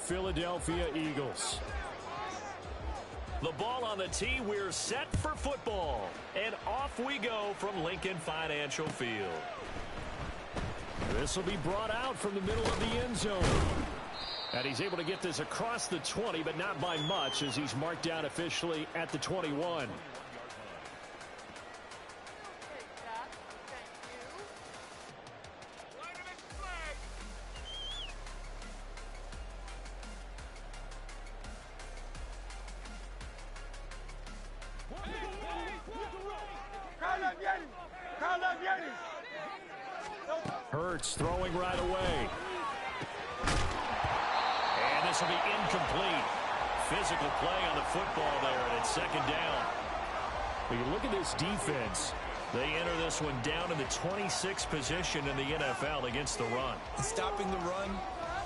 Philadelphia Eagles. The ball on the tee. We're set for football. And off we go from Lincoln Financial Field. This will be brought out from the middle of the end zone. And he's able to get this across the 20, but not by much, as he's marked down officially at the 21. Hurts throwing right away. And this will be incomplete. Physical play on the football there, and it's second down. When you look at this defense, they enter this one down in the 26th position in the NFL against the run. Stopping the run,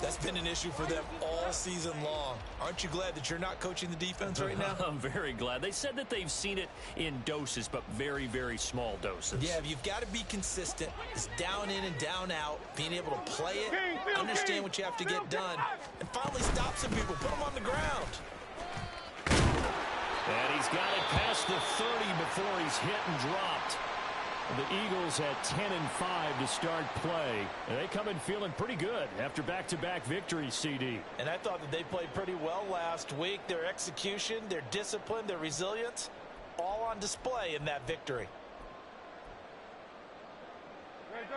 that's been an issue for them all season long. Aren't you glad that you're not coaching the defense right now? I'm very glad. They said that they've seen it in doses, but very, very small doses. Yeah, you've got to be consistent. It's down in and down out, being able to play it, understand what you have to get done, and finally stop some people, put them on the ground. And he's got it past the 30 before he's hit and dropped. The Eagles had 10-5 to start play. And they come in feeling pretty good after back-to-back victories, CD. And I thought that they played pretty well last week. Their execution, their discipline, their resilience, all on display in that victory.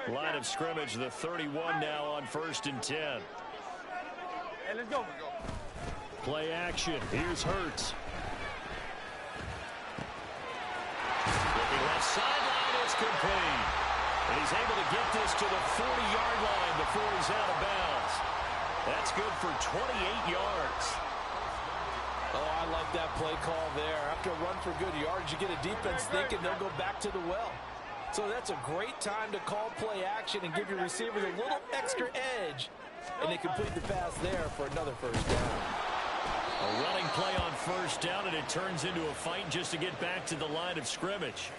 Line of scrimmage, the 31 now on 1st and 10. Hey, let's go. Play action. Here's Hurts. Looking left sideline, it's complete. And he's able to get this to the 40-yard line before he's out of bounds. That's good for 28 yards. Oh, I like that play call there. After a run for good yards, you get a defense thinking they'll go back to the well. So that's a great time to call play action and give your receivers a little extra edge. And they complete the pass there for another first down. A running play on first down, and it turns into a fight just to get back to the line of scrimmage.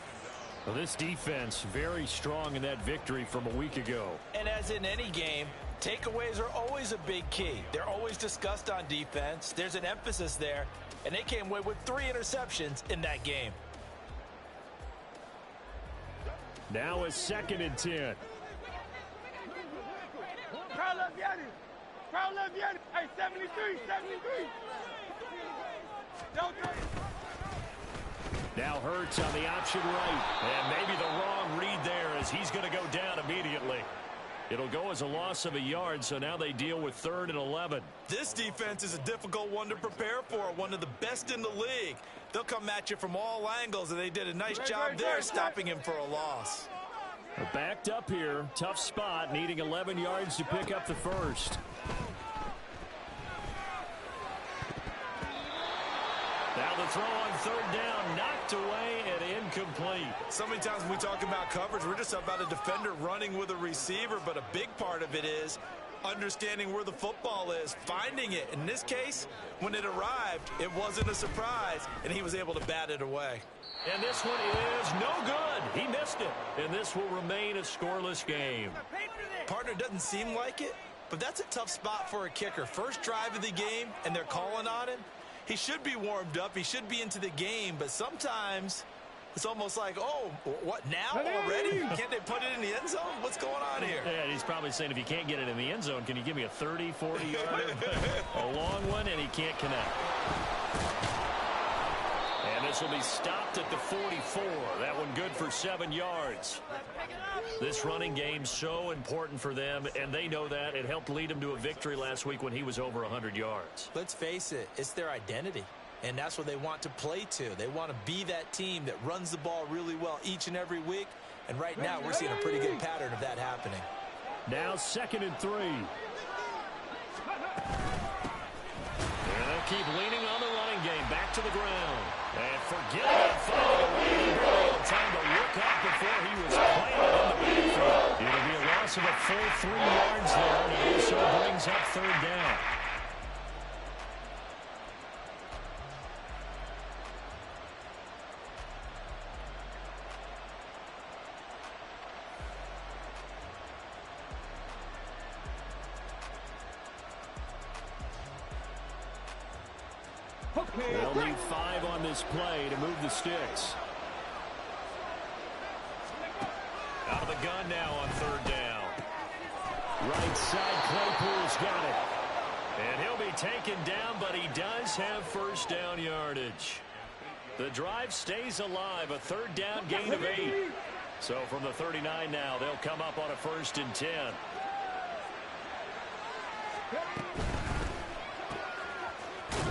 Well, this defense very strong in that victory from a week ago. And as in any game, takeaways are always a big key. They're always discussed on defense. There's an emphasis there, and they came away with 3 interceptions in that game. Now a 2nd and 10. Hey, 73. Now Hurts on the option right. And maybe the wrong read there as he's going to go down immediately. It'll go as a loss of a yard, so now they deal with 3rd and 11. This defense is a difficult one to prepare for, one of the best in the league. They'll come at you from all angles, and they did a nice job there stopping him for a loss. They're backed up here. Tough spot, needing 11 yards to pick up the first. Now the throw on 3rd down, knocked away and incomplete. So many times when we talk about coverage, we're just about a defender running with a receiver, but a big part of it is understanding where the football is, finding it. In this case, when it arrived, it wasn't a surprise, and he was able to bat it away. And this one is no good. He missed it. And this will remain a scoreless game. Partner, doesn't seem like it, but that's a tough spot for a kicker. First drive of the game, and they're calling on him. He should be warmed up. He should be into the game, but sometimes it's almost like, oh, what, now already? Can't they put it in the end zone? What's going on here? Yeah, he's probably saying, if you can't get it in the end zone, can you give me a 30, 40-yarder? A long one, and he can't connect. And this will be stopped at the 44. That one good for 7 yards. This running game so important for them, and they know that. It helped lead them to a victory last week when he was over 100 yards. Let's face it, it's their identity, and that's what they want to play to. They want to be that team that runs the ball really well each and every week, and right now we're seeing a pretty good pattern of that happening. Now 2nd and 3. And they'll keep leaning on the running game. Back to the ground. And forget about finding a way. He barely had time to look up before he was planted in the backfield. It'll be a loss of a full 3 yards there, and it also brings up 3rd down. They'll need 5 on this play to move the sticks. Out of the gun now on 3rd down. Right side, Claypool's got it. And he'll be taken down, but he does have 1st down yardage. The drive stays alive, a 3rd down gain of 8. So from the 39 now, they'll come up on a 1st and 10.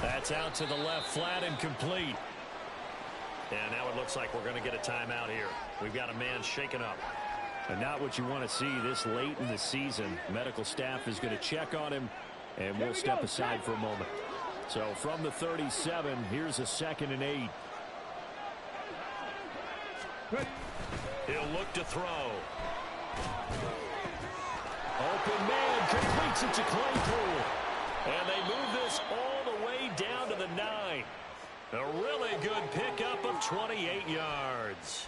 That's out to the left, flat and complete. And now it looks like we're going to get a timeout here. We've got a man shaken up. And not what you want to see this late in the season. Medical staff is going to check on him, and we'll step aside for a moment. So from the 37, here's a 2nd and 8. He'll look to throw. Open man, completes it to Claypool. And they move this all the way down to the 9. A really good pickup of 28 yards.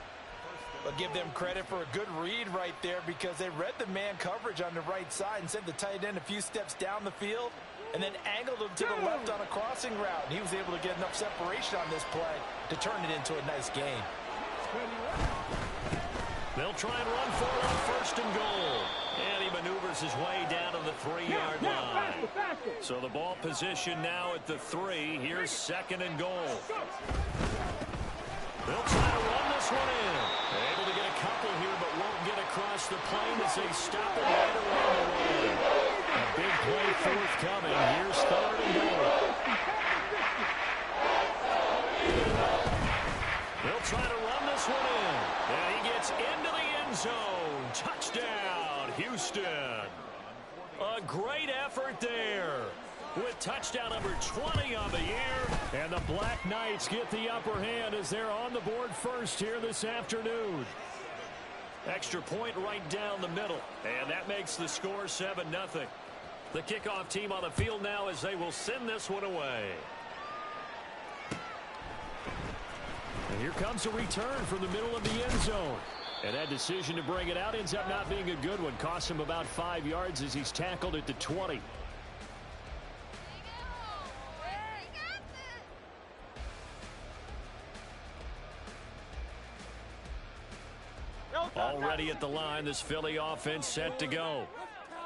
I'll give them credit for a good read right there because they read the man coverage on the right side and sent the tight end a few steps down the field and then angled him to the left on a crossing route. And he was able to get enough separation on this play to turn it into a nice gain. They'll try and run for it on 1st and goal. And he maneuvers his way down to the 3-yard line. So the ball position now at the 3. Here's 2nd and goal. They'll try to run this one in. Able to get a couple here, but won't get across the plane as they stop it right around the line. A big play forthcoming. Here's 3rd and goal. They'll try to run this one in. And he gets into the end zone. Touchdown, Houston. A great effort there. With touchdown number 20 on the year. And the Black Knights get the upper hand as they're on the board first here this afternoon. Extra point right down the middle. And that makes the score 7-0. The kickoff team on the field now as they will send this one away. And here comes a return from the middle of the end zone. And that decision to bring it out ends up not being a good one. Costs him about 5 yards as he's tackled at the 20. Already at the line, this Philly offense set to go.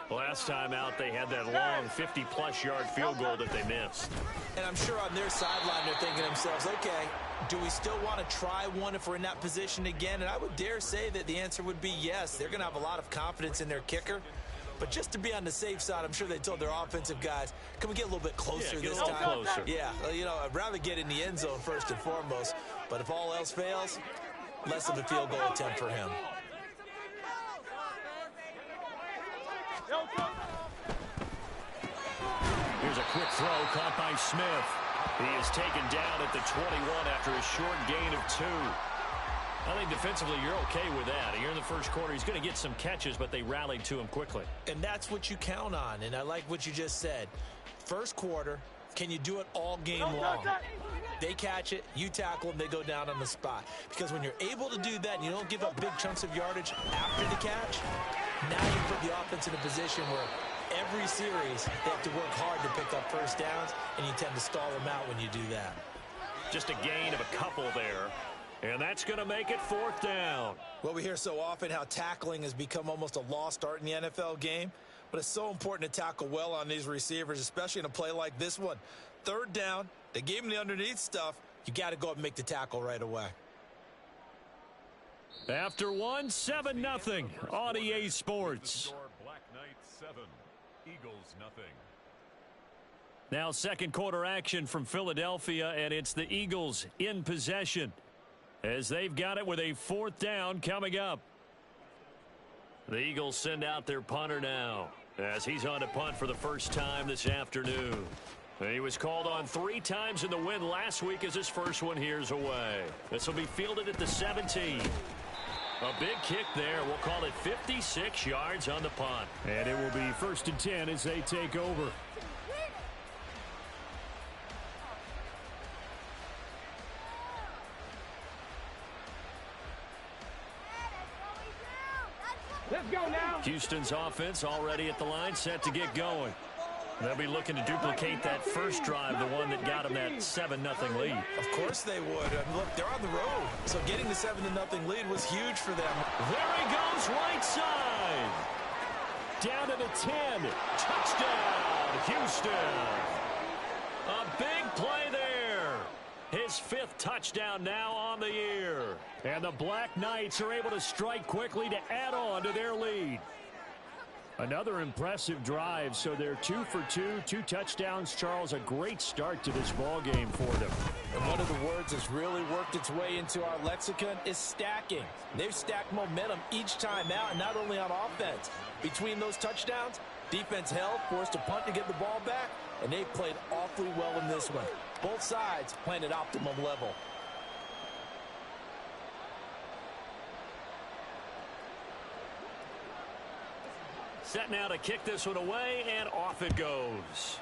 Last time out, they had that long 50-plus yard field goal that they missed. And I'm sure on their sideline they're thinking to themselves, okay, do we still want to try one if we're in that position again? And I would dare say that the answer would be yes. They're going to have a lot of confidence in their kicker. But just to be on the safe side, I'm sure they told their offensive guys, can we get a little bit closer this time? Closer. Yeah, you know, I'd rather get in the end zone first and foremost. But if all else fails, less of a field goal attempt for him. Here's a quick throw caught by Smith. He is taken down at the 21 after a short gain of 2. I think defensively you're okay with that. Here in the first quarter, he's going to get some catches, but they rallied to him quickly. And that's what you count on, and I like what you just said. First quarter, can you do it all game long? They catch it, you tackle them, they go down on the spot. Because when you're able to do that and you don't give up big chunks of yardage after the catch, now you put the offense in a position where every series they have to work hard to pick up first downs, and you tend to stall them out when you do that. Just a gain of a couple there. And that's going to make it 4th down. Well, we hear so often how tackling has become almost a lost art in the NFL game. But it's so important to tackle well on these receivers, especially in a play like this one. 3rd down, they gave him the underneath stuff. You got to go up and make the tackle right away. After 1, 7-0 on EA Sports. Black Knights 7, Eagles nothing. Now second quarter action from Philadelphia, and it's the Eagles in possession as they've got it with a 4th down coming up. The Eagles send out their punter now as he's on to punt for the first time this afternoon. He was called on 3 times in the win last week as his first one here's away. This will be fielded at the 17. A big kick there. We'll call it 56 yards on the punt. And it will be 1st and 10 as they take over. Let's go now. Houston's offense already at the line, set to get going. They'll be looking to duplicate that first drive, the one that got them that 7-0 lead. Of course they would. Look, they're on the road. So getting the 7-0 lead was huge for them. There he goes, right side. Down to the 10. Touchdown, Houston. A big play there. His 5th touchdown now on the year. And the Black Knights are able to strike quickly to add on to their lead. Another impressive drive, so they're 2 for 2, 2 touchdowns. Charles, a great start to this ball game for them. And one of the words that's really worked its way into our lexicon is stacking. They've stacked momentum each time out, and not only on offense. Between those touchdowns, defense held, forced a punt to get the ball back, and they played awfully well in this one. Both sides playing at optimum level. Set now to kick this one away, and off it goes.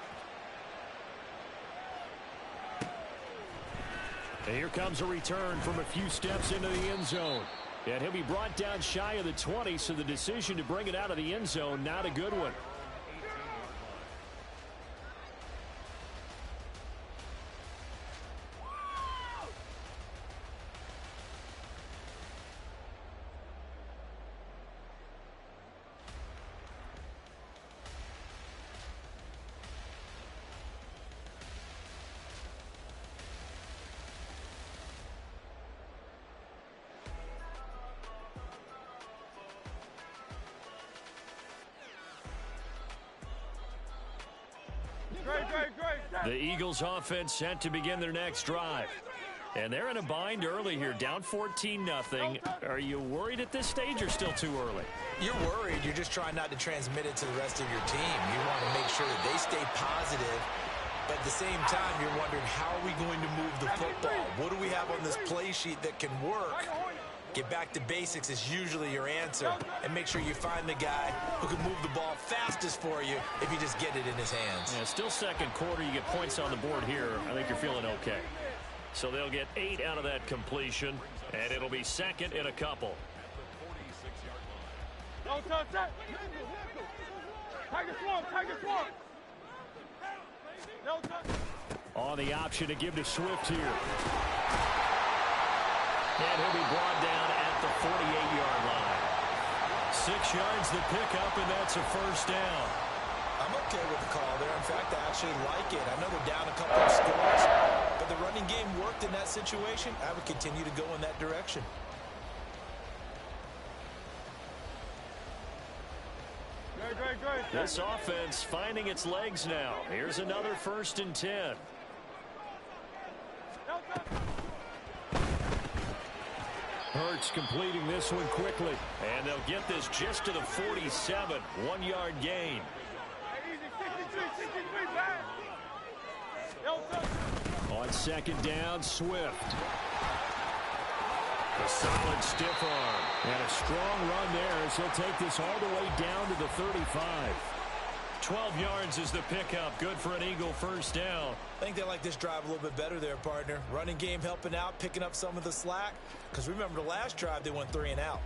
And here comes a return from a few steps into the end zone. And he'll be brought down shy of the 20, so the decision to bring it out of the end zone, not a good one. The Eagles offense set to begin their next drive. And they're in a bind early here, down 14-0. Are you worried at this stage or still too early? You're worried. You're just trying not to transmit it to the rest of your team. You want to make sure that they stay positive. But at the same time, you're wondering, how are we going to move the football? What do we have on this play sheet that can work? Get back to basics is usually your answer. And make sure you find the guy who can move the ball fastest for you if you just get it in his hands. Yeah, still second quarter. You get points on the board here. I think you're feeling okay. So they'll get 8 out of that completion, and it'll be second in a couple. On the option to give to Swift here. And he'll be brought down at the 48-yard line. 6 yards the pickup, and that's a first down. I'm okay with the call there. In fact, I actually like it. I know they're down a couple of scores, but the running game worked in that situation. I would continue to go in that direction. This offense finding its legs now. Here's another 1st and 10. Hurts completing this one quickly. And they'll get this just to the 47. 1-yard gain. On 2nd down, Swift. A solid stiff arm. And a strong run there as he'll take this all the way down to the 35. 12 yards is the pickup. Good for an Eagle first down. I think they like this drive a little bit better there, partner. Running game helping out, picking up some of the slack. Because remember the last drive, they went 3 and out.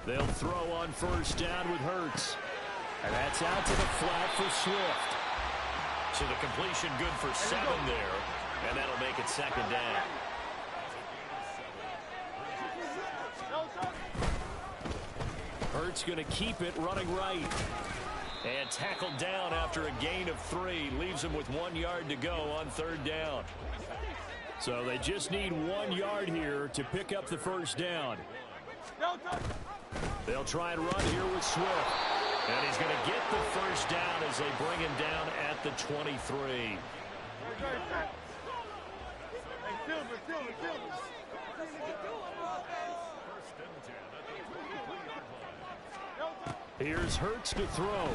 They'll throw on 1st down with Hurts. And that's out to the flat for Swift. So the completion good for 7 there. And that'll make it 2nd down. Hurts going to keep it running right. And tackled down after a gain of 3. Leaves him with 1 yard to go on 3rd down. So they just need 1 yard here to pick up the first down. They'll try and run here with Swift. And he's going to get the first down as they bring him down at the 23. Here's Hurts to throw.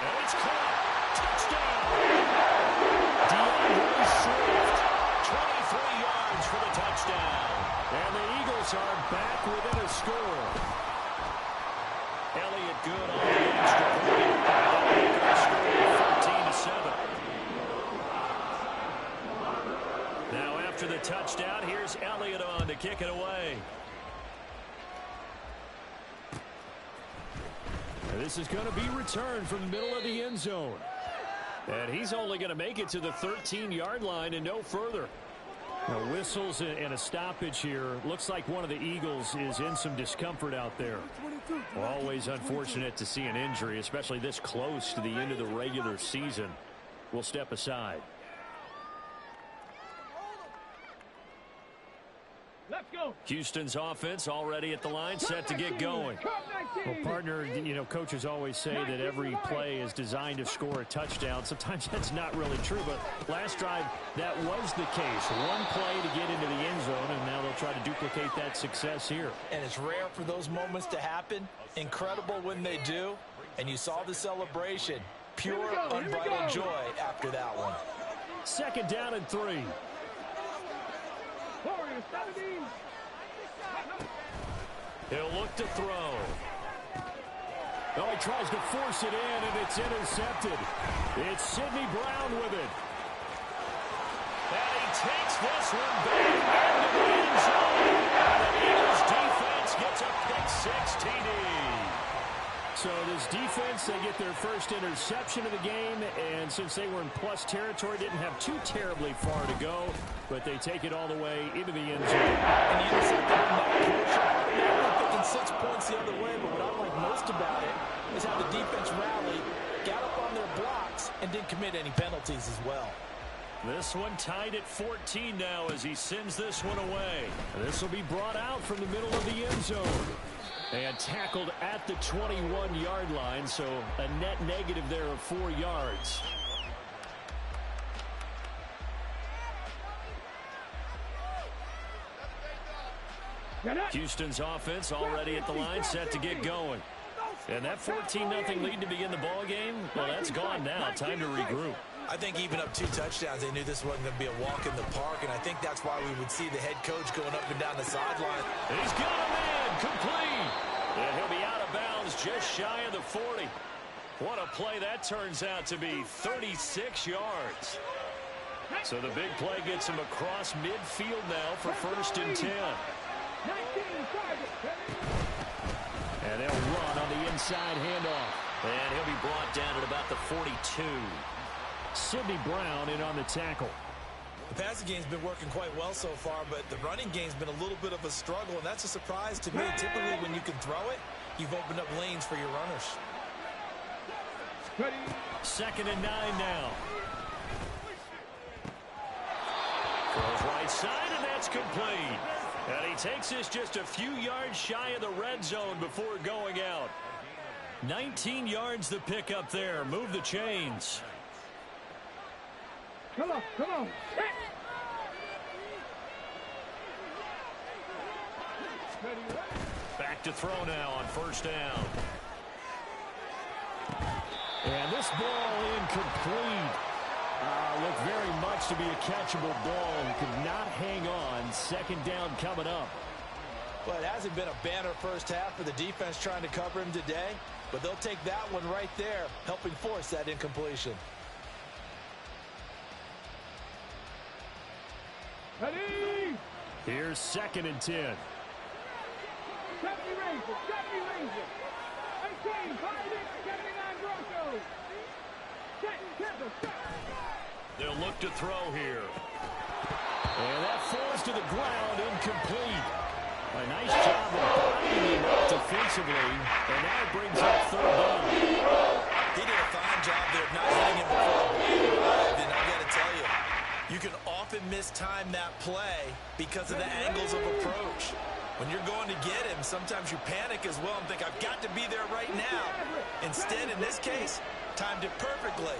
And it's caught. Touchdown. DeAndre Swift. 23 yards for the touchdown. And the Eagles are back within a score. Elliott good on the extra point. Score 14-7. Now after the touchdown, here's Elliott on to kick it away. And this is going to be returned from the middle of the end zone. And he's only going to make it to the 13-yard line and no further. Now, whistles and a stoppage here. Looks like one of the Eagles is in some discomfort out there. Always unfortunate to see an injury, especially this close to the end of the regular season. We'll step aside. Let's go. Houston's offense already at the line, set to get going. Well, partner, you know, coaches always say that every play is designed to score a touchdown. Sometimes that's not really true, but last drive, that was the case. One play to get into the end zone, and now they'll try to duplicate that success here. And it's rare for those moments to happen. Incredible when they do. And you saw the celebration. Pure, unbridled joy after that one. 2nd down and 3. He'll look to throw. Oh, he tries to force it in, and it's intercepted. It's Sidney Brown with it. And he takes this one back into the end zone. And the Eagles defense gets a pick-6 TD. So this defense, they get their first interception of the game, and since they were in plus territory, didn't have too terribly far to go, but they take it all the way into the end zone. And the interception in that portion, they're picking 6 points the other way, but what I like most about it is how the defense rallied, got up on their blocks, and didn't commit any penalties as well. This one tied at 14 now as he sends this one away. This will be brought out from the middle of the end zone. And tackled at the 21-yard line, so a net negative there of 4 yards. Houston's offense already at the line, set to get going. And that 14-0 lead to begin the ball game, well, that's gone now. Time to regroup. I think even up 2 touchdowns, they knew this wasn't going to be a walk in the park, and I think that's why we would see the head coach going up and down the sideline. He's got a man complete. And he'll be out of bounds just shy of the 40. What a play that turns out to be, 36 yards. So the big play gets him across midfield now for 1st and 10. And they'll run on the inside handoff. And he'll be brought down at about the 42. Sidney Brown in on the tackle. The passing game's been working quite well so far, but the running game's been a little bit of a struggle, and that's a surprise to me. Typically, when you can throw it, you've opened up lanes for your runners. 2nd and 9 now. Throws right side, and that's complete. And he takes this just a few yards shy of the red zone before going out. 19 yards the pickup there. Move the chains. Come on, come on. Back to throw now on 1st down. And this ball incomplete. Looked very much to be a catchable ball. Could not hang on. 2nd down coming up. Well, it hasn't been a banner first half for the defense trying to cover him today, but they'll take that one right there, helping force that incompletion. Ready? Here's 2nd and 10. 70 Rangers, 70 Rangers. 18, 5, 79 Broncos. Set. They'll look to throw here. And that falls to the ground, incomplete. A nice job of blocking him up defensively, and now it brings up 3rd down. He did a fine job there of not hitting him before the ball arrived, and I got to tell you, you can often mistime that play because of the angles of approach. When you're going to get him, sometimes you panic as well and think, I've got to be there right now. Instead, in this case, timed it perfectly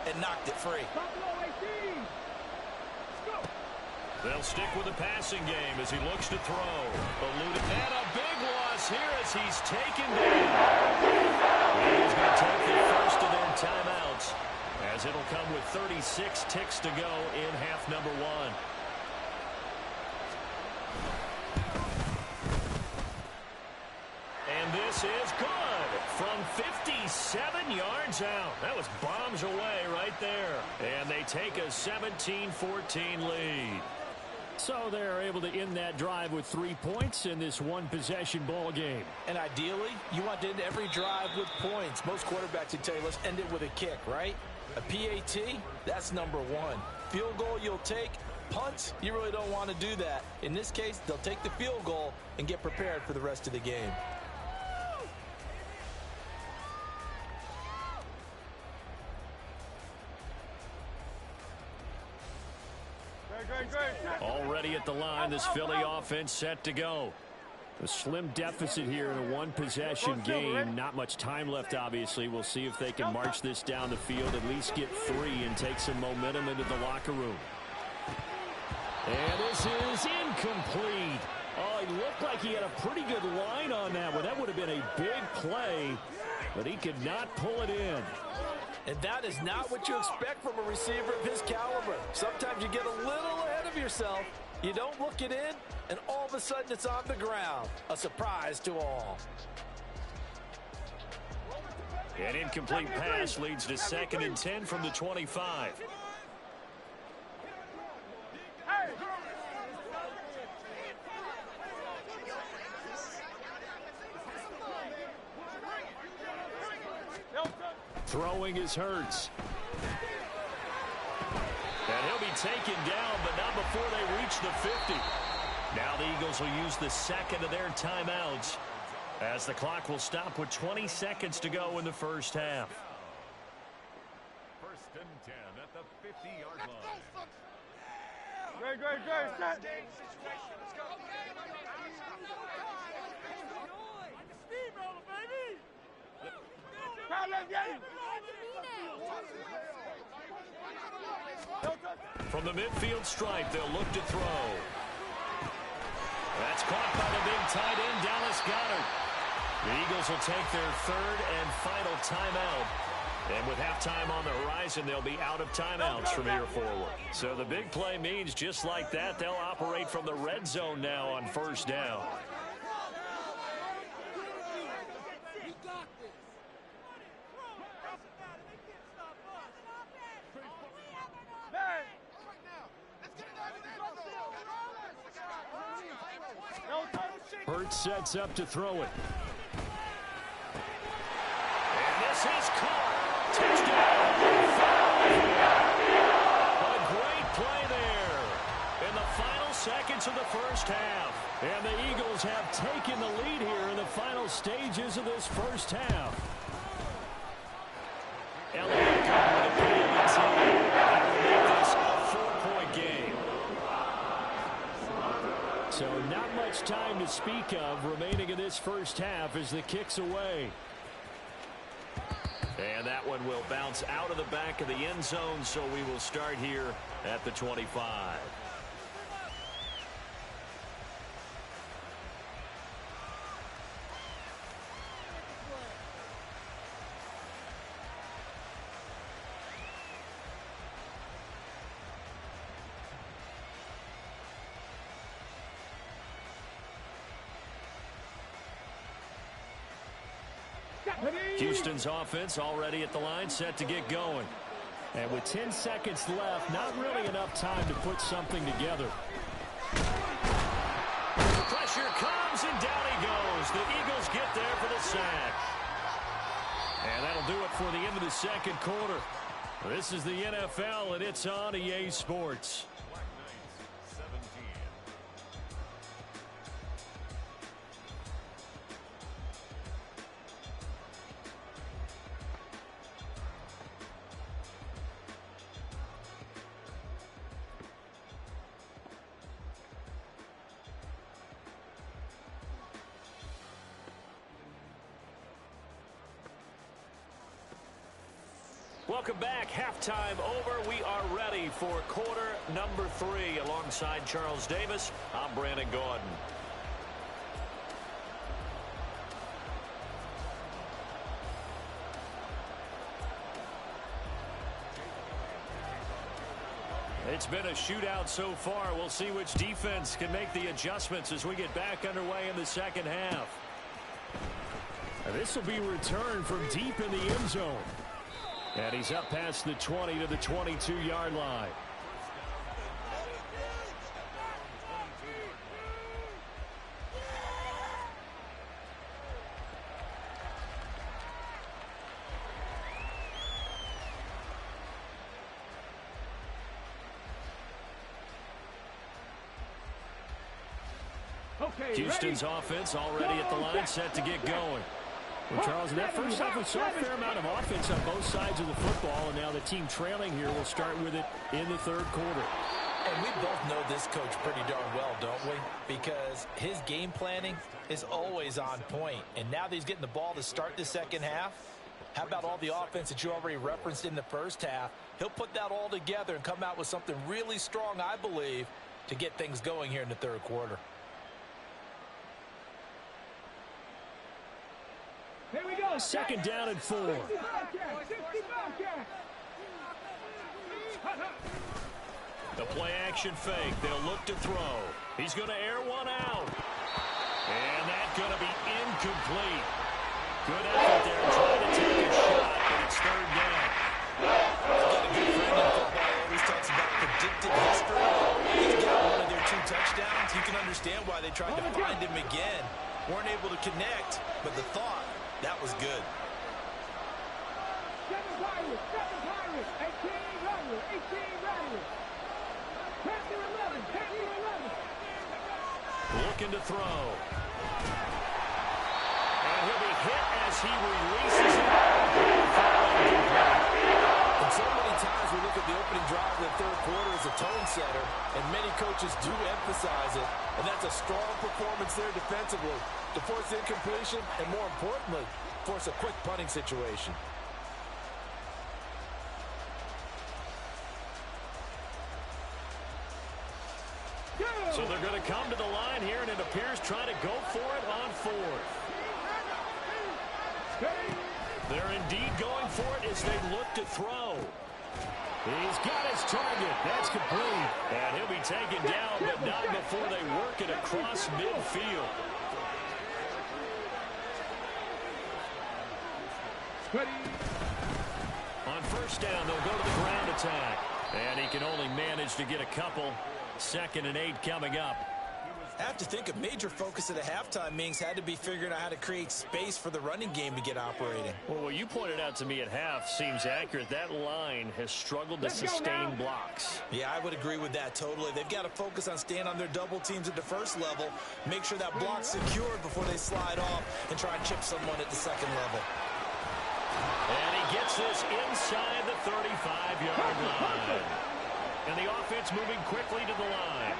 and knocked it free. They'll stick with the passing game as he looks to throw. Eluded, and a big loss here as he's taken down. He's going to take the first of their timeouts, as it'll come with 36 ticks to go in half number 1. And this is good from 57 yards out. That was bombs away right there. And they take a 17-14 lead. So they're able to end that drive with 3 points in this one-possession ball game. And ideally, you want to end every drive with points. Most quarterbacks would tell you, let's end it with a kick, right? A PAT, that's number one. Field goal you'll take. Punts, you really don't want to do that. In this case, they'll take the field goal and get prepared for the rest of the game. Already at the line, this Philly offense set to go. A slim deficit here in a one-possession game. Not much time left, obviously. We'll see if they can march this down the field, at least get 3 and take some momentum into the locker room. And this is incomplete. Oh, he looked like he had a pretty good line on that one. That would have been a big play, but he could not pull it in. And that is not what you expect from a receiver of his caliber. Sometimes you get a little ahead of yourself. You don't look it in, and all of a sudden it's on the ground. A surprise to all. An incomplete pass leads to 2nd and 10 from the 25. Throwing is Hurts. And he'll be taken down, but not before they reach the 50. Now the Eagles will use the 2nd of their timeouts as the clock will stop with 20 seconds to go in the first half. 1st and 10 at the 50-yard line. Great, set. Steamroller, baby! From the midfield stripe, they'll look to throw. That's caught by the big tight end, Dallas Goedert. The Eagles will take their 3rd and final timeout. And with halftime on the horizon, they'll be out of timeouts from here forward. So the big play means just like that, they'll operate from the red zone now on 1st down. Hurts sets up to throw it. And this is caught. Touchdown. A great play there in the final seconds of the first half. And the Eagles have taken the lead here in the final stages of this first half. Elliott coming with a penalty. That will make this a 4-point game. So not much time to speak of remaining in this first half as the kick's away. And that one will bounce out of the back of the end zone, so we will start here at the 25. Houston's offense already at the line, set to get going. And with 10 seconds left, not really enough time to put something together. Pressure comes, and down he goes. The Eagles get there for the sack. And that'll do it for the end of the second quarter. This is the NFL, and it's on EA Sports. Welcome back. Halftime over. We are ready for quarter number 3. Alongside Charles Davis, I'm Brandon Gordon. It's been a shootout so far. We'll see which defense can make the adjustments as we get back underway in the second half. And this will be returned from deep in the end zone. And he's up past the 20 to the 22-yard line. Houston's offense already at the line, set to get going. Well, Charles, in that first half, we saw a fair amount of offense on both sides of the football, and now the team trailing here will start with it in the third quarter. And we both know this coach pretty darn well, don't we? Because his game planning is always on point. And now that he's getting the ball to start the second half, how about all the offense that you already referenced in the first half? He'll put that all together and come out with something really strong, I believe, to get things going here in the third quarter. Here we go. Second down and 4. The play action fake. They'll look to throw. He's going to air one out. And that's going to be incomplete. Good effort there trying to take a shot, but it's third down. I've got a good friend in football. He always talks about predictive history. He's got one of their 2 touchdowns. You can understand why they tried to find him again. Weren't able to connect, but the thought, that was good. 7 Pirates, 18 Riders, 18 Riders. 10 to 11, 10 to 11. Looking to throw. And he'll be hit as he releases it. And so many times we look at the opening drive of the third quarter as a tone setter, and many coaches do emphasize it, and that's a strong performance there defensively to force incompletion and, more importantly, force a quick punting situation. So they're going to come to the line here, and it appears trying to go for it on 4th. They're indeed going for it as they look to throw. He's got his target. That's complete. And he'll be taken down, but not before they work it across midfield. On first down, they'll go to the ground attack. And he can only manage to get a couple. 2nd and 8 coming up. I have to think a major focus at a halftime means had to be figuring out how to create space for the running game to get operating. Well, what you pointed out to me at half seems accurate. That line has struggled to sustain blocks. Yeah, I would agree with that totally. They've got to focus on staying on their double teams at the first level, make sure that block's secured before they slide off and try and chip someone at the second level. And he gets this inside the 35-yard line. And the offense moving quickly to the line.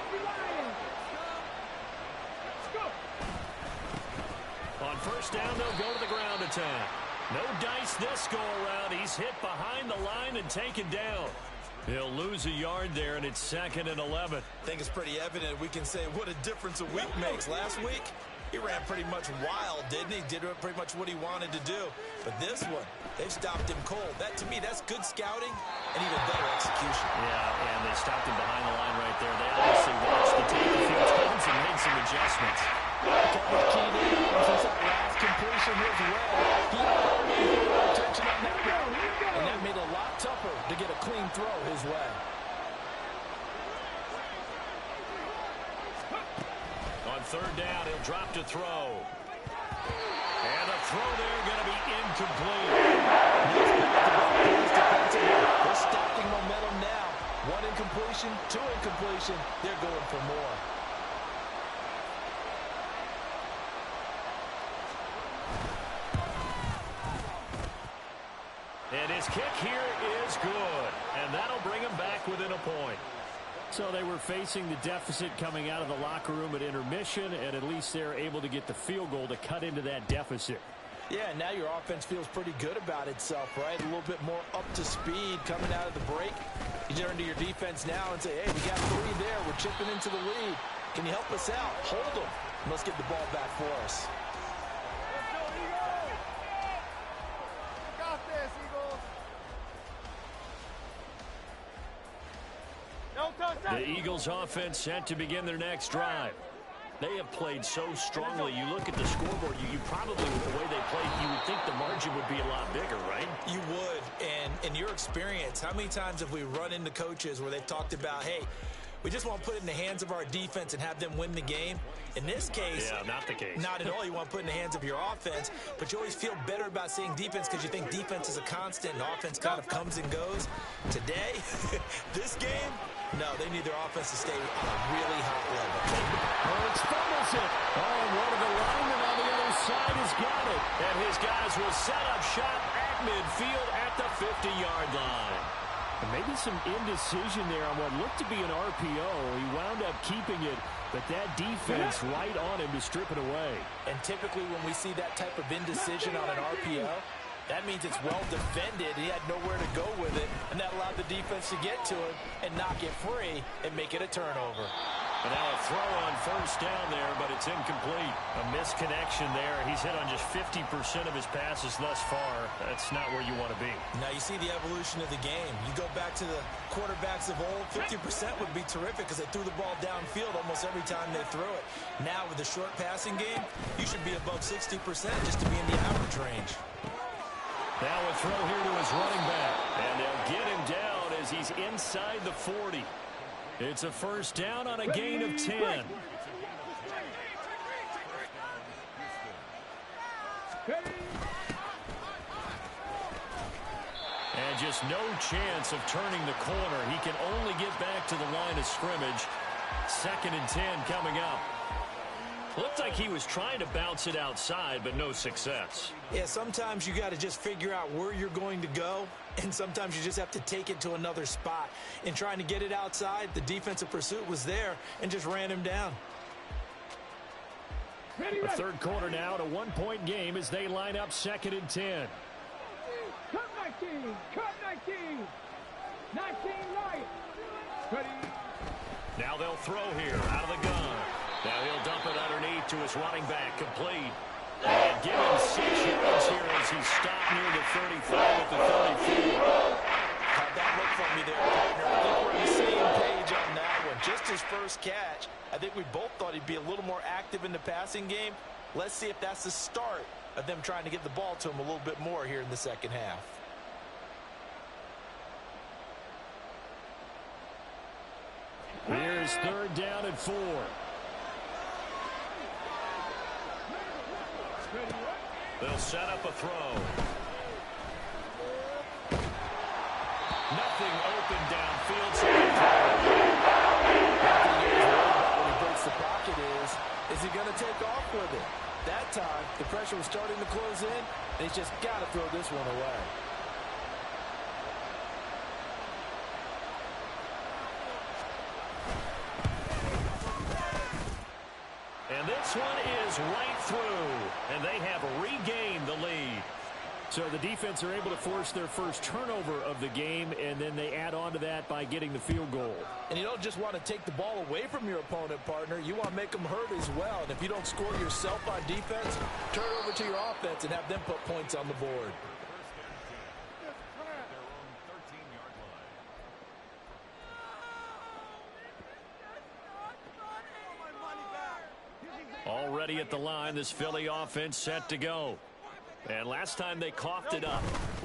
On first down, they'll go to the ground attack. No dice this go-around. He's hit behind the line and taken down. He'll lose a yard there, and it's 2nd and 11. I think it's pretty evident. We can say what a difference a week makes. Last week, he ran pretty much wild, didn't he? Did pretty much what he wanted to do. But this one, they've stopped him cold. That, to me, that's good scouting and even better execution. Yeah, and they stopped him behind the line right there. They obviously watched the tape a few times and made some adjustments. Coverage keyed in on since that last completion his way. He already paid attention on that route, and that made it a lot tougher to get a clean throw his way. On third down, he'll drop to throw. And a throw there going to be incomplete. They're stacking momentum now. 1 incompletion, 2 incompletion. They're going for more. And his kick here is good. And that'll bring him back within a point. So they were facing the deficit coming out of the locker room at intermission, and at least they're able to get the field goal to cut into that deficit. Yeah, now your offense feels pretty good about itself, right? A little bit more up to speed coming out of the break. You turn to your defense now and say, hey, we got 3 there. We're chipping into the lead. Can you help us out? Hold them. Let's get the ball back for us. The Eagles offense set to begin their next drive. They have played so strongly. You look at the scoreboard, you probably, with the way they played, you would think the margin would be a lot bigger, right? You would. And in your experience, how many times have we run into coaches where they've talked about, hey, We just want to put it in the hands of our defense and have them win the game. In this case, yeah, not the case. Not at all. You want to put it in the hands of your offense, but you always feel better about seeing defense because you think defense is a constant and offense kind of comes and goes. Today, this game, no, they need their offense to stay on a really hot level. Hurts fumbles it. Oh, and one of the linemen on the other side has got it. And his guys will set up shop at midfield at the 50-yard line. And maybe some indecision there on what looked to be an RPO. He wound up keeping it, but that defense right on him to strip it away. And typically when we see that type of indecision on an RPO, that means it's well defended. He had nowhere to go with it, and that allowed the defense to get to him and knock it free and make it a turnover. And now a throw on first down there, but it's incomplete. A misconnection there. He's hit on just 50% of his passes thus far. That's not where you want to be. Now you see the evolution of the game. You go back to the quarterbacks of old, 50% would be terrific because they threw the ball downfield almost every time they threw it. Now with the short passing game, you should be above 60% just to be in the average range. Now a throw here to his running back. And they'll get him down as he's inside the 40. It's a first down on a gain of 10. And just no chance of turning the corner. He can only get back to the line of scrimmage. 2nd and 10 coming up. Looked like he was trying to bounce it outside, but no success. Yeah, sometimes you got to just figure out where you're going to go, and sometimes you just have to take it to another spot. In trying to get it outside, the defensive pursuit was there and just ran him down. The third quarter now at a 1-point game as they line up 2nd and 10. Cut 19, cut 19, 19 right. Ready. Now they'll throw here out of the gun. Now he'll dump it underneath to his running back, complete. And give him 6 yards here as he stopped near the 35 at the 34. How'd that look from me there, partner? I think we're on the same page on that one. Just his first catch, I think we both thought he'd be a little more active in the passing game. Let's see if that's the start of them trying to get the ball to him a little bit more here in the second half. Here's 3rd down and 4. They'll set up a throw. Nothing open downfield. So when he breaks the pocket is he going to take off with it? That time, the pressure was starting to close in, and he's just got to throw this one away. And this one is right through, and they have regained the lead. So the defense are able to force their first turnover of the game, and then they add on to that by getting the field goal. And you don't just want to take the ball away from your opponent, partner. You want to make them hurt as well. And if you don't score yourself on defense, turn it over to your offense and have them put points on the board. Already at the line, this Philly offense set to go. And last time they coughed it up,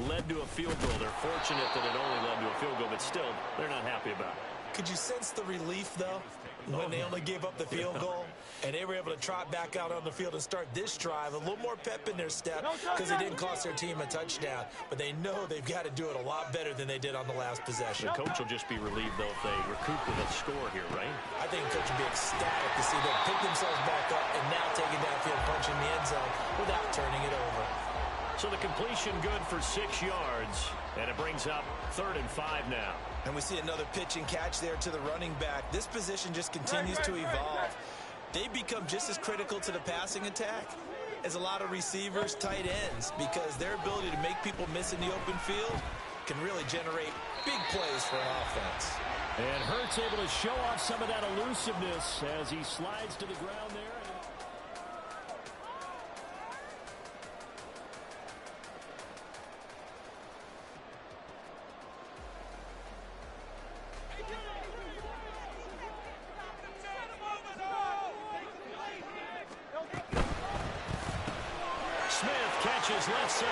led to a field goal. They're fortunate that it only led to a field goal, but still, they're not happy about it. Could you sense the relief, though, when they only gave up the field goal and they were able to trot back out on the field and start this drive? A little more pep in their step because it didn't cost their team a touchdown. But they know they've got to do it a lot better than they did on the last possession. The coach will just be relieved, though, if they recoup with a score here, right? I think the coach will be ecstatic to see them pick themselves back up and now taking downfield, punching the end zone without turning it over. So the completion good for 6 yards, and it brings up 3rd and 5 now. And we see another pitch and catch there to the running back. This position just continues to evolve. They become just as critical to the passing attack as a lot of receivers, tight ends, because their ability to make people miss in the open field can really generate big plays for an offense. And Hurts able to show off some of that elusiveness as he slides to the ground there. Left side.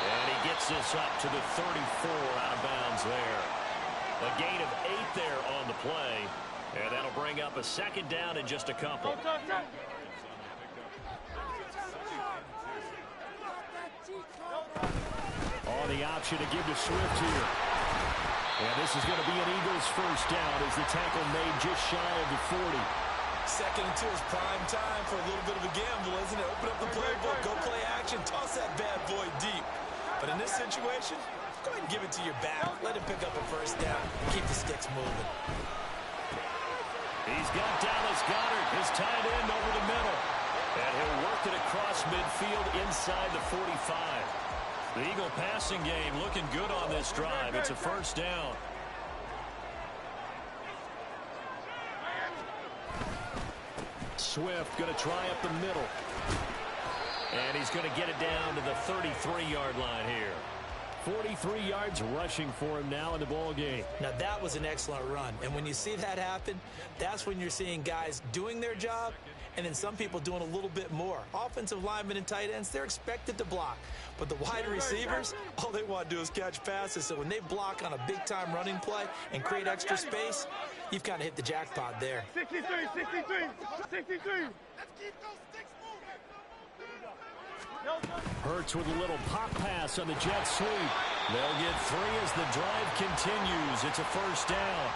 And he gets this up to the 34 out of bounds there. A gain of 8 there on the play. And that'll bring up a second down in just a couple. On the option to give to Swift here. And this is going to be an Eagles first down as the tackle made just shy of the 40. Second and 2 is prime time for a little bit of a gamble, isn't it? Open up the playbook, go play action, toss that bad boy deep. But in this situation, go ahead and give it to your back. Let him pick up a first down. Keep the sticks moving. He's got Dallas Goedert, his tight end, over the middle. And he'll work it across midfield inside the 45. The Eagle passing game looking good on this drive. It's a first down. Swift going to try up the middle. And he's going to get it down to the 33-yard line here. 43 yards rushing for him now in the ball game. Now that was an excellent run. And when you see that happen, that's when you're seeing guys doing their job and then some people doing a little bit more. Offensive linemen and tight ends, they're expected to block. But the wide receivers, all they want to do is catch passes. So when they block on a big-time running play and create extra space, you've kind of hit the jackpot there. 63, 63, 63. Hurts with a little pop pass on the jet sweep. They'll get 3 as the drive continues. It's a first down.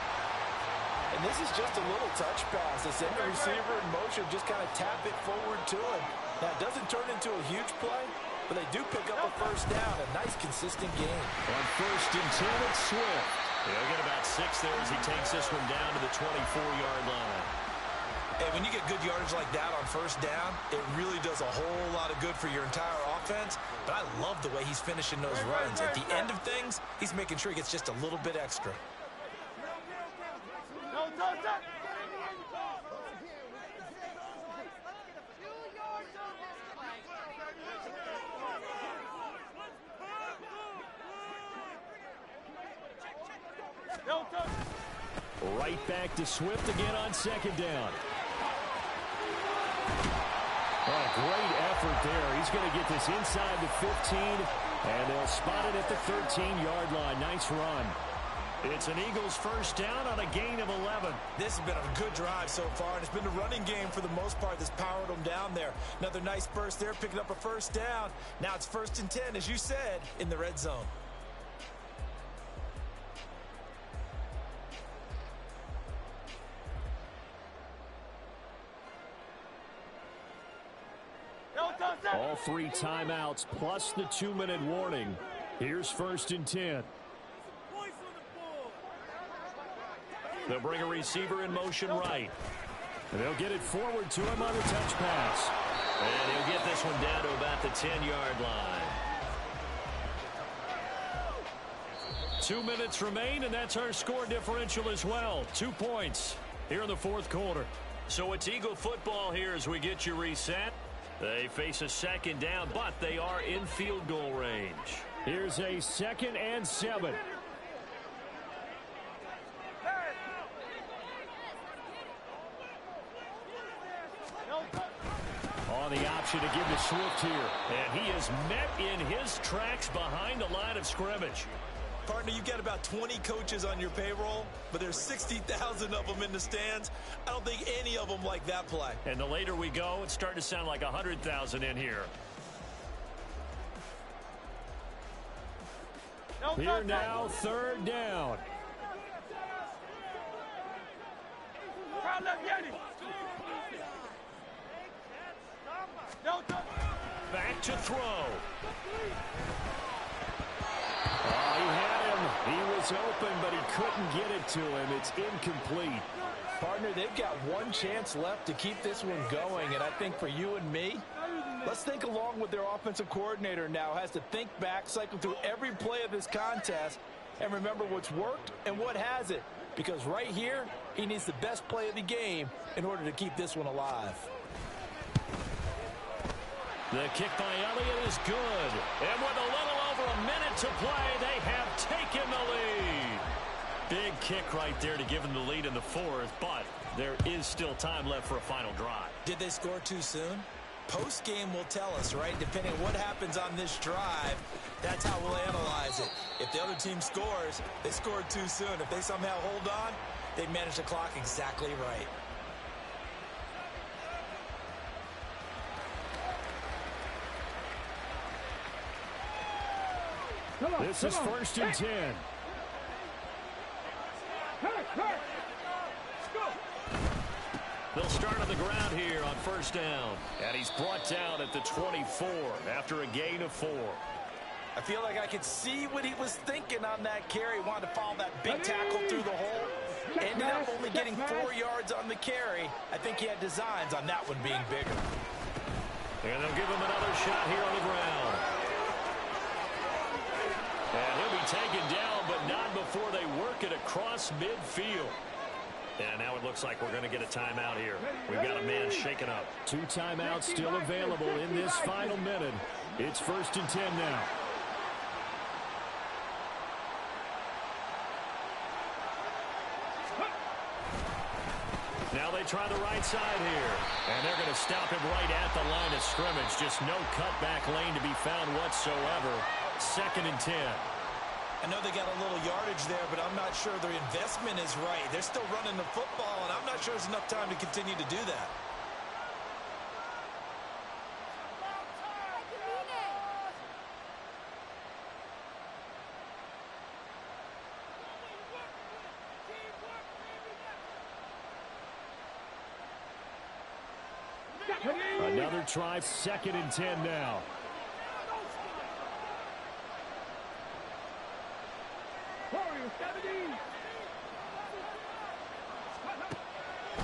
And this is just a little touch pass. They send the receiver in motion, just kind of tap it forward to him. Now, it doesn't turn into a huge play, but they do pick up a first down. A nice, consistent game. On first and 10, it's Swift. They'll get about 6 there as he takes this one down to the 24-yard line. And when you get good yardage like that on first down, it really does a whole lot of good for your entire offense. But I love the way he's finishing those runs. At the end of things, he's making sure he gets just a little bit extra. Right back to Swift again on second down. Oh, great effort there. He's going to get this inside the 15, and they'll spot it at the 13-yard line. Nice run. It's an Eagles first down on a gain of 11. This has been a good drive so far, and it's been the running game for the most part that's powered them down there. Another nice burst there, picking up a first down. Now it's first and 10, as you said, in the red zone. All 3 timeouts plus the 2-minute warning. Here's first and 10. They'll bring a receiver in motion right. And they'll get it forward to him on the touch pass. And he'll get this one down to about the 10-yard line. 2 minutes remain, and that's our score differential as well. 2 points here in the fourth quarter. So it's Eagle football here as we get you reset. They face a second down, but they are in field goal range. Here's a 2nd and 7. On the option to give to Swift here. And he is met in his tracks behind the line of scrimmage. Partner, you've got about 20 coaches on your payroll, but there's 60,000 of them in the stands. I don't think any of them like that play. And the later we go, it's starting to sound like 100,000 in here. Here now, 3rd down. Back to throw. Oh, he had him. He was open, but he couldn't get it to him. It's incomplete. Partner, they've got one chance left to keep this one going, and I think for you and me, let's think along with their offensive coordinator now. Has to think back, cycle through every play of this contest, and remember what's worked and what hasn't. Because right here, he needs the best play of the game in order to keep this one alive. The kick by Elliott is good. And with a little over a minute to play, they have taken the lead. Big kick right there to give them the lead in the fourth, but there is still time left for a final drive. Did they score too soon? Post-game will tell us, right? Depending on what happens on this drive, that's how we'll analyze it. If the other team scores, they scored too soon. If they somehow hold on, they manage the clock exactly right. This is 1st and 10. They'll start on the ground here on 1st down. And he's brought down at the 24 after a gain of 4. I feel like I could see what he was thinking on that carry. Wanted to follow that big tackle through the hole. Ended up only getting 4 yards on the carry. I think he had designs on that one being bigger. And they'll give him another shot here on the ground. And he'll be taken down, but not before they work it across midfield. And now it looks like we're going to get a timeout here. We've got a man shaken up. 2 timeouts still available in this final minute. It's 1st and 10 now. Now they try the right side here. And they're going to stop him right at the line of scrimmage. Just no cutback lane to be found whatsoever. 2nd and 10. I know they got a little yardage there, but I'm not sure their investment is right. They're still running the football, and I'm not sure there's enough time to continue to do that. Another try, 2nd and 10 now.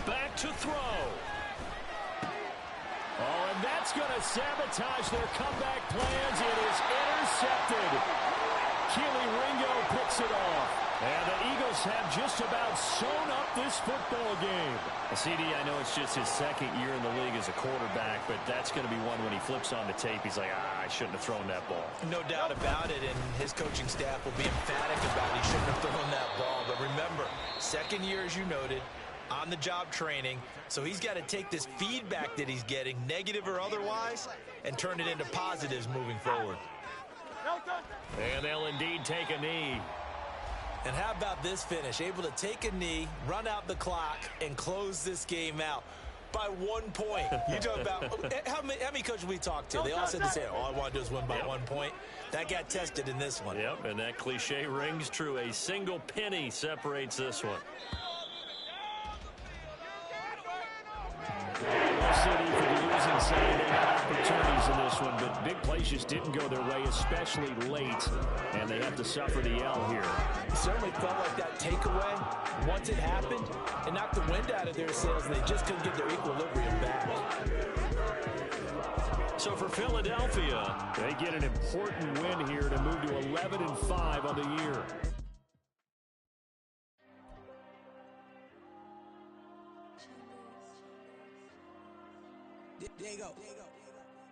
Back to throw. Oh, and that's going to sabotage their comeback plans. It is intercepted. Keely Ringo picks it off. And the Eagles have just about sewn up this football game. CD, I know it's just his 2nd year in the league as a quarterback, but that's going to be one when he flips on the tape. He's like, I shouldn't have thrown that ball. No doubt about it, and his coaching staff will be emphatic about he shouldn't have thrown that ball. But remember, 2nd year, as you noted, on-the-job training, so he's got to take this feedback that he's getting, negative or otherwise, and turn it into positives moving forward. And they'll indeed take a knee. And how about this finish? Able to take a knee, run out the clock, and close this game out by 1 point. You talk about how many coaches we talked to? They all said the same. All I want to do is win by 1 point. That got tested in this one. Yep, and that cliche rings true. A single penny separates this one. City for the losing side. They had opportunities in this one, but big plays just didn't go their way, especially late, and they have to suffer the L here. It certainly felt like that takeaway, once it happened, it knocked the wind out of their sails, and they just couldn't get their equilibrium back. So for Philadelphia, they get an important win here to move to 11-5 on the year. There you go.